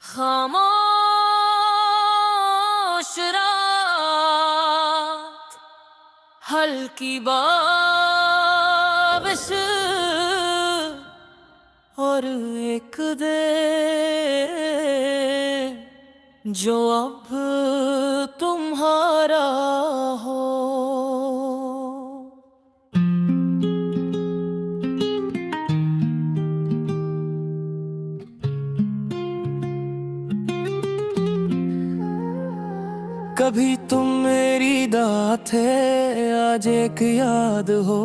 खामोश रात, हल्की बारिश और एक दे जो अब तुम्हारा हो। कभी तुम मेरी दात थे, आज एक याद हो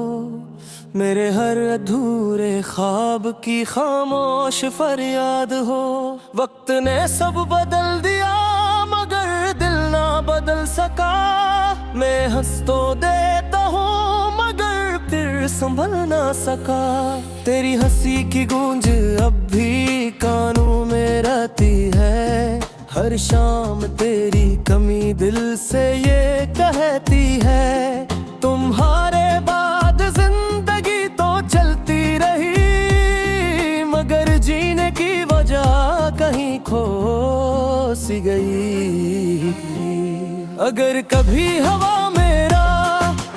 मेरे हर अधूरे ख्वाब की खामोश फरियाद हो। वक्त ने सब बदल दिया मगर दिल ना बदल सका। मैं हंस तो देता हूँ मगर फिर संभल ना सका। तेरी हंसी की गूंज अब भी कानों में रहती है। हर शाम तेरी कमी दिल से ये कहती है। तुम्हारे बाद जिंदगी तो चलती रही मगर जीने की वजह कहीं खो सी गई। अगर कभी हवा मेरा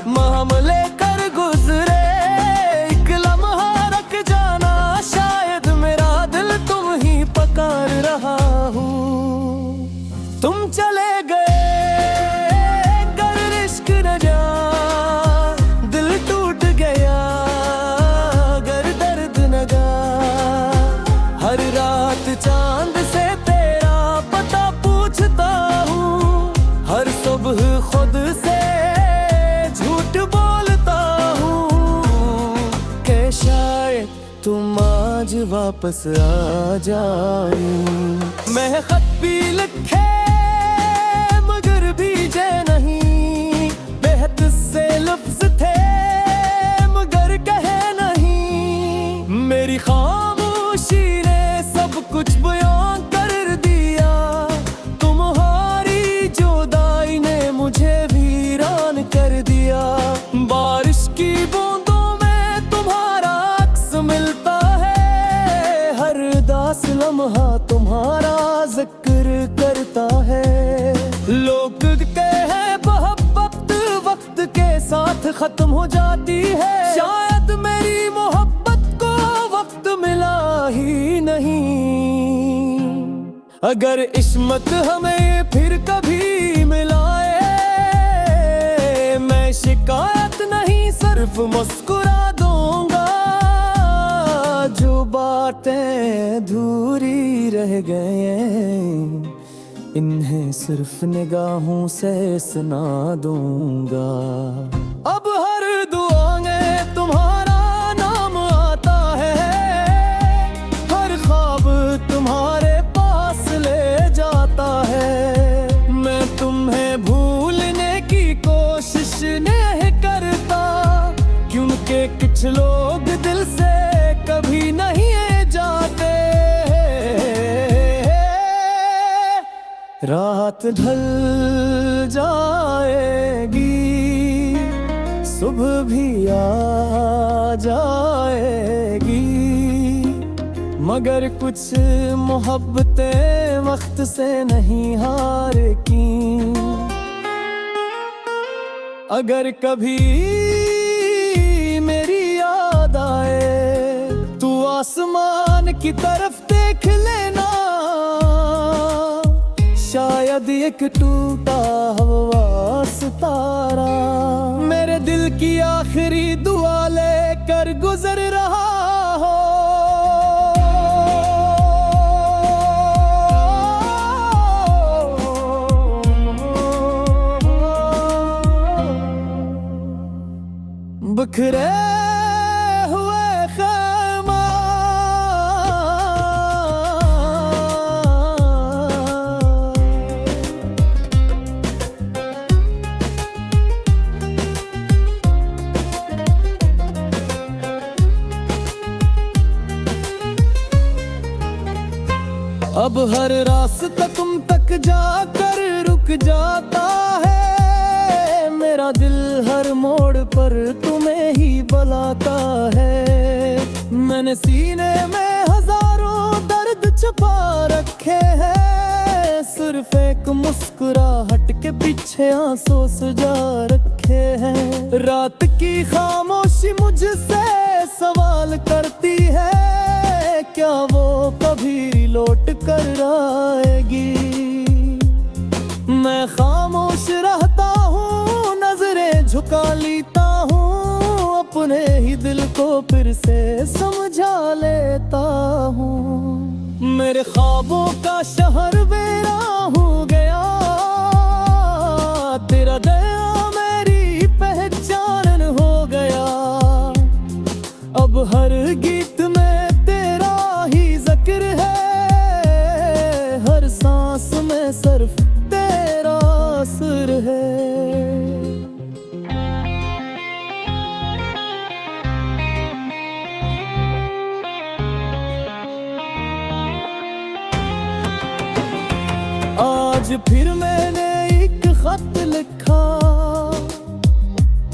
महम लेकर गुजरे, एक लम्हा रख जाना, शायद मेरा दिल तुम ही पुकार रहा हूँ। तुम चले गए कर इश्क न जा, दिल टूट गया गर दर्द न गा। हर रात चांद से तेरा पता पूछता हूँ, हर सुबह खुद से झूठ बोलता हूँ कि शायद तुम आज वापस आ जाओ। मैं खत भी लिखे भीजे नहीं, बेहद से लफ्ज थे मगर कहे नहीं। मेरी खामोशी ने सब कुछ बयां कर दिया। तुम्हारी जुदाई ने मुझे वीरान कर दिया। बारिश की बूंदों में तुम्हारा अक्स मिलता है। हर दास लम्हा तुम्हारा जिक्र करता है। लोग कहते हैं मोहब्बत वक्त के साथ खत्म हो जाती है। शायद मेरी मोहब्बत को वक्त मिला ही नहीं। अगर इस्मत हमें फिर कभी मिलाए, मैं शिकायत नहीं सिर्फ मुस्कुरा दूंगा। जो बातें अधूरी रह गए इन्हें सिर्फ निगाहों से सुना दूंगा। अब हर दुआ में तुम्हारा नाम आता है। हर ख्वाब तुम्हारे पास ले जाता है। मैं तुम्हें भूलने की कोशिश नहीं करता, क्योंकि कुछ लोग दिल से कभी नहीं जाते। रात ढल जाएगी, सुबह भी आ जाएगी, मगर कुछ मोहब्बतें वक्त से नहीं हार की। अगर कभी मेरी याद आए तू आसमान की तरफ देख लेना। शायद एक टूटा हुआ सितारा मेरे दिल की आखिरी दुआ लेकर गुजर रहा हो। बिखरे हुए ख़ैमा अब हर रास्ता तुम तक जाकर रुक जाता है। मेरा दिल हर मोड़ पर तुम्हें ही बुलाता है। मैंने सीने में हजारों दर्द छुपा रखे हैं। सिर्फ एक मुस्कुराहट के पीछे आंसू सजा रखे हैं। रात की खामोशी मुझसे सवाल करती है, क्या वो कभी लौट कर आएगी। मैं खामोश रहता हूँ, नजरें झुका लेता हूँ, अपने ही दिल को फिर से समझा लेता हूँ। मेरे ख्वाबों का शहर वीरान हो गया, तेरा दया मेरी पहचान हो गया। अब हर गीत में तेरा ही जिक्र है, हर सांस में सिर्फ तेरा असर है। आज फिर मैंने एक खत लिखा,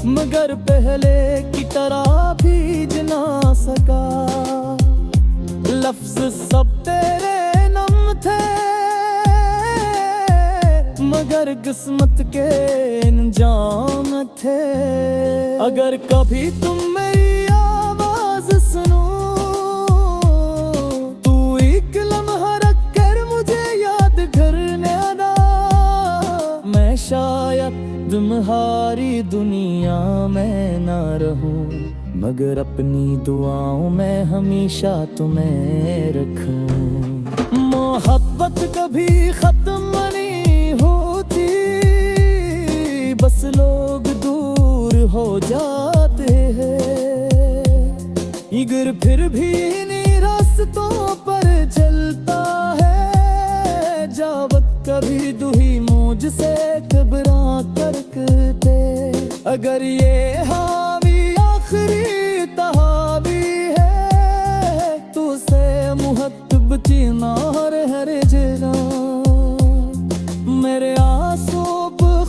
मगर पहले की तरह भीज ना सका। लफ्ज सब तेरे नम थे, मगर किस्मत के इंजाम थे। अगर कभी तुम मेरी आवाज सुनो, तू एक लम्हा रख कर मुझे याद करने आना। मैं शायद तुम्हारी दुनिया में ना रहूं, मगर अपनी दुआओं में हमेशा तुम्हें रखूं। मोहब्बत कभी खत्म नहीं होती, बस लोग दूर हो जाते हैं। इगर फिर भी इन्हीं रास्तों पर चलता है, जावत कभी दुही मुझसे घबरा करते। अगर ये हावी आखिरी तहावी है, तो से मुहब्बत बचना हर जना। मेरे आंसू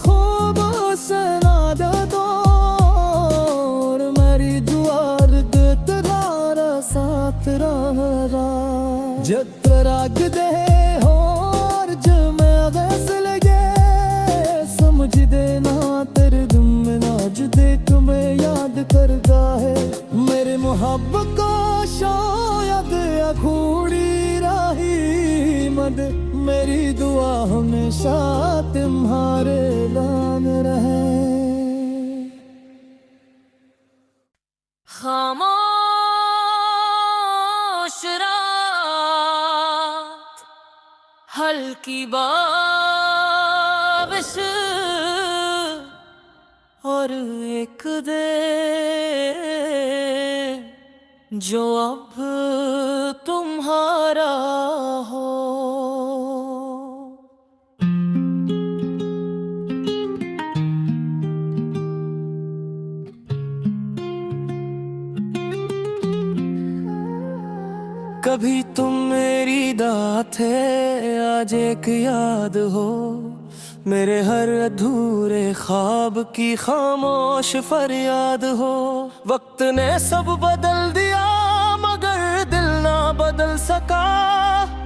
खूब सना दो, और मेरी दुआर तुम्हारा साथ रहा। जब राग दे और जब मैं गैस लगे, समझ देना तेरे दिल में नाज देख मैं याद करता है। मेरे मोहब्बत को शायद अखूड़ी राही मद, मेरी दुआ हमेशा तुम्हारे नाम रहे। खामोश रात, हल्की बारिश और एक दे जो अब तुम्हारा हो। कभी तुम मेरी दात है, आज एक याद हो। मेरे हर अधूरे ख्वाब की खामोश फरियाद हो। वक्त ने सब बदल दिया, मगर दिल ना बदल सका।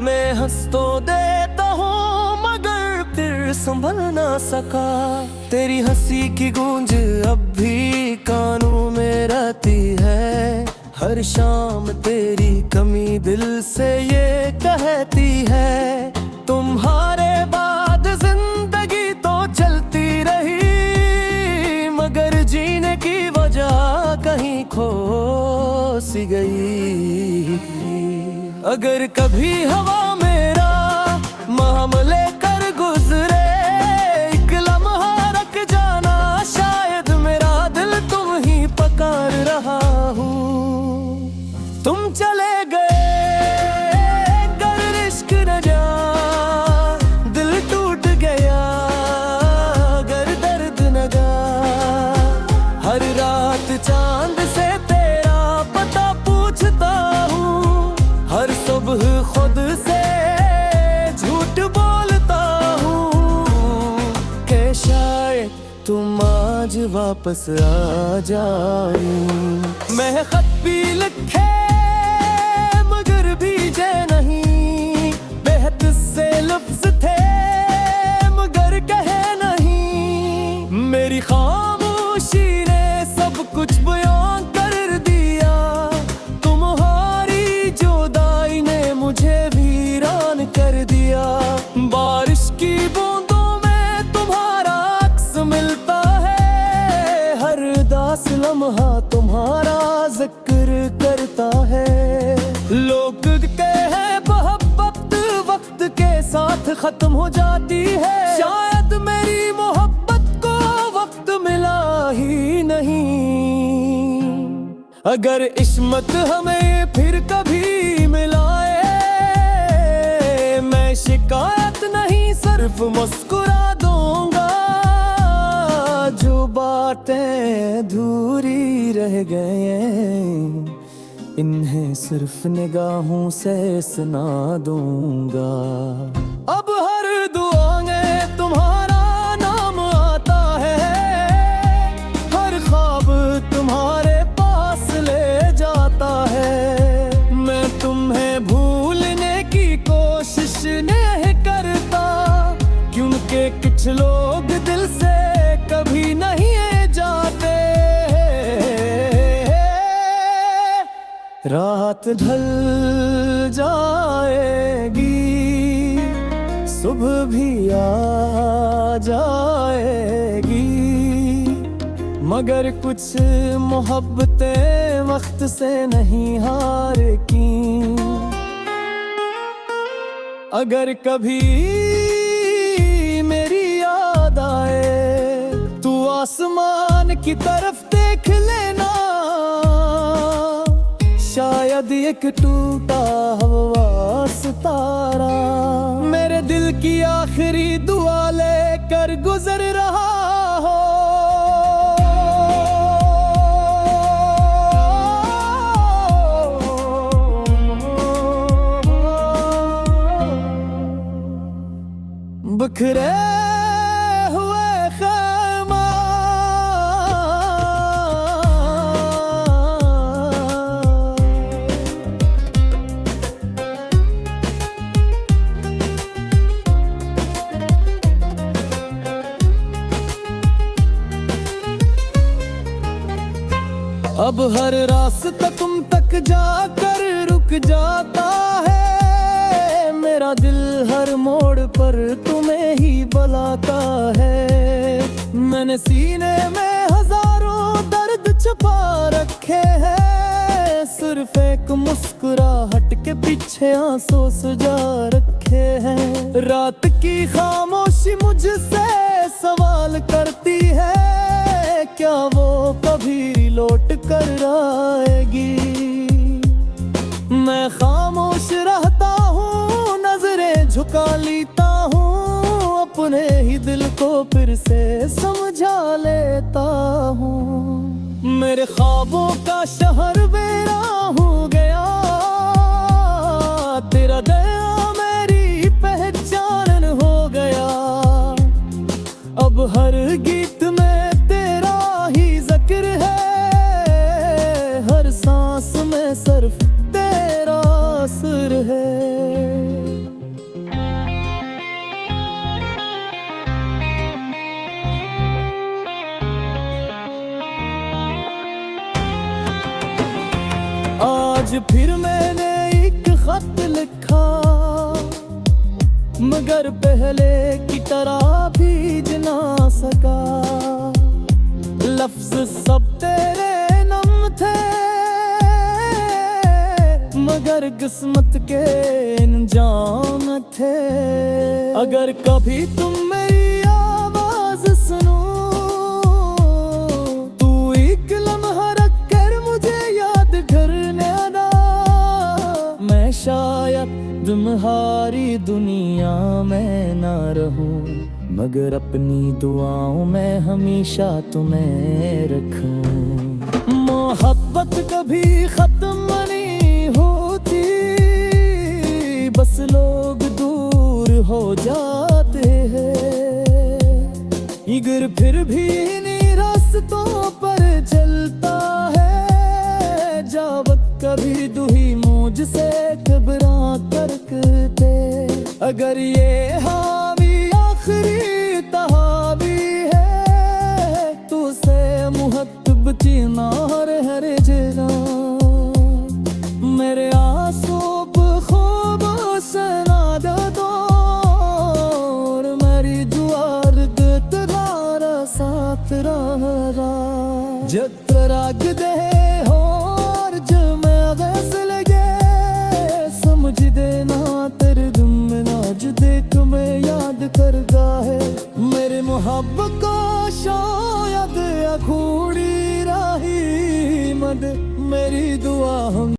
मैं हंस तो देता हूँ, मगर फिर संभल ना सका। तेरी हंसी की गूंज अब भी कानों में रहती है। हर शाम तेरी कमी दिल से ये कहती है। तुम्हारे बाद जिंदगी तो चलती रही, मगर जीने की वजह कहीं खो सी गई। अगर कभी हवा मेरा महम लेकर गुजरे, एक लम्हा रख जाना, शायद मेरा दिल तुम ही पकार रहा हूँ। तुम चले गए कर इश्क न जा, दिल टूट गया अगर दर्द न गा। हर रात चांद से तेरा पता पूछता हूँ, हर सुबह खुद से झूठ बोलता हूँ कि शायद तुम आज वापस आ जाओ। मैं खत भी लिखे मगर भीजे नहीं, बेहद से लफ्ज थे कर दिया। बारिश की बूंदों में तुम्हारा अक्स मिलता है, हर उदास लम्हा तुम्हारा जिक्र करता है। लोग कहते हैं मोहब्बत वक्त के साथ खत्म हो जाती है, शायद मेरी मोहब्बत को वक्त मिला ही नहीं। अगर इस्मत हमें फिर कभी मिलाए, मैं शिकायत नहीं सिर्फ मुस्कुरा दूंगा। जो बातें अधूरी रह गए इन्हें सिर्फ निगाहों से सुना दूंगा। अब हर दुआ में तुम्हारा नाम आता है, हर ख्वाब तुम्हारे पास ले जाता है। मैं तुम्हें भूलने की कोशिश नहीं करता, क्योंकि कुछ लोग दिल से कभी नहीं जाते। रात ढल जाएगी, सुबह भी आ जाएगी, मगर कुछ मोहब्बतें वक्त से नहीं हार की। अगर कभी मेरी याद आए तू आसमान की तरफ देख लेना, शायद एक टूटा हुआ सितारा मेरे दिल की आखिरी दुआ लेकर गुजर रहा हो। बिखरे हुए ख़ैमा अब हर रास्ता तुम तक जाकर रुक जाता है। मेरा दिल हर मोड़ पर तुम्हें ही बुलाता है। मैंने सीने में हजारों दर्द छुपा रखे हैं, सिर्फ एक मुस्कुराहट के पीछे आंसू सजा रखे हैं। रात की खामोशी मुझसे सवाल करती है, क्या वो कभी लौट कर आएगी। मैं खामोश रहता हूँ, नजरें झुका लेता हूँ, अपने ही दिल को फिर से समझा लेता हूँ। मेरे ख्वाबों का शहर वीरान हो गया, तेरा दया मेरी पहचान हो गया। अब हर गीत में तेरा ही जिक्र है, हर सांस में सिर्फ तेरा असर है। आज फिर मैंने एक खत लिखा, मगर पहले की तरह भीज ना सका। लफ्ज सब तेरे नम थे, मगर किस्मत के इंजाम थे। अगर कभी तुम मेरी आवाज सुनो, तू एक लम्हा रख कर मुझे याद करने आना। मैं शायद तुम्हारी दुनिया में ना रहूं, मगर अपनी दुआओं में हमेशा तुम्हें रखूं। मोहब्बत कभी खत्म नहीं होती, बस लोग दूर हो जाते हैं। इगर फिर भी इन्हीं रास्तों पर चलता है, जावत कभी दुही मुझसे घबरा करते। अगर ये हावी आखिरी तहावी है, तो से मुहत्तब चीना हर जना। मेरे आंसू खूब सना दो മാത്രാ ജത്രരാഗദേ ഹോർ ജമ ഗസലഗേ समझ देना तेरे दिल में